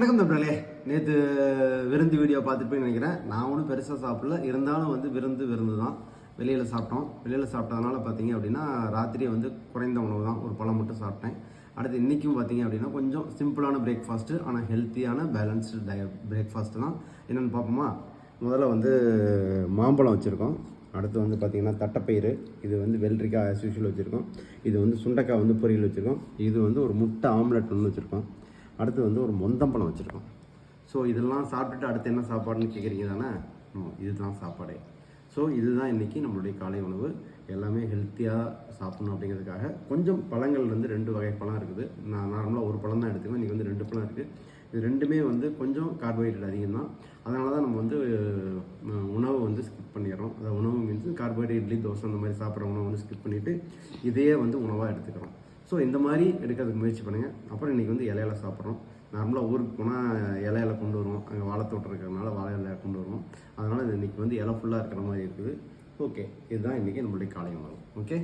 வணக்கம் நண்பர்களே, நேற்று விருந்து வீடியோ பார்த்துட்டு நினைக்கிறேன். நான் ஒன்றும் பெருசாக சாப்பிடல, இருந்தாலும் விருந்து தான். வெளியில் சாப்பிட்டதுனால பார்த்தீங்க அப்படின்னா ராத்திரியை குறைந்த உணவு தான், ஒரு பழம் மட்டும் சாப்பிட்டேன். அடுத்து இன்றைக்கும் பார்த்தீங்க அப்படின்னா கொஞ்சம் சிம்பிளான பிரேக்ஃபாஸ்ட்டு, ஆனால் ஹெல்த்தியான பேலன்ஸ்டு பிரேக்ஃபாஸ்ட்டு தான். என்னென்னு பார்ப்போமா? முதல்ல மாம்பழம் வச்சுருக்கோம். அடுத்து பார்த்தீங்கன்னா தட்டைப்பயிறு, இது வெள்ளரிக்காய் ஆஸ் யூஷுவல் வச்சுருக்கோம். இது சுண்டைக்காய் பொரியல் வச்சுருக்கோம். இது ஒரு முட்டை ஆம்லெட் ஒன்று வச்சுருக்கோம். அடுத்து ஒரு மொந்தம்பழம் வச்சுருக்கோம். ஸோ இதெல்லாம் சாப்பிட்டுட்டு அடுத்து என்ன சாப்பாடுன்னு கேட்குறீங்க தானே? இதுதான் சாப்பாடே. ஸோ இதுதான் இன்றைக்கி நம்மளுடைய காலை உணவு. எல்லாமே ஹெல்த்தியாக சாப்பிட்ணும் அப்படிங்கிறதுக்காக கொஞ்சம் பழங்கள் 2 வகை பழம் இருக்குது. நான் நார்மலாக ஒரு பழம் தான் எடுத்துக்குவேன். இன்றைக்கி 2 பழம் இருக்குது. இது ரெண்டுமே கொஞ்சம் கார்போஹைட்ரேட் அதிகம் தான். அதனால தான் நம்ம உணவு ஸ்கிப் பண்ணிடுறோம். அதாவது உணவு மீன்ஸ் கார்போஹைட்ரேட், இட்லி, தோசை அந்த மாதிரி சாப்பிட்ற உணவு ஸ்கிப் பண்ணிவிட்டு இதையே உணவாக எடுத்துக்கிறோம். ஸோ இந்த மாதிரி எடுக்கிறதுக்கு முயற்சி பண்ணுங்கள். அப்புறம் இன்றைக்கி இலையில சாப்பிட்றோம். நார்மலாக ஊருக்கு போனால் இலையில கொண்டு வருவோம். அங்கே வாழைத்தோட்டம் இருக்கிறதுனால வாழை இலையை கொண்டு வருவோம். அதனால் இன்றைக்கி இலை ஃபுல்லாக இருக்கிற மாதிரி இருக்குது. ஓகே, இதுதான் இன்றைக்கி நம்மளுடைய காலை உணவு. ஓகே.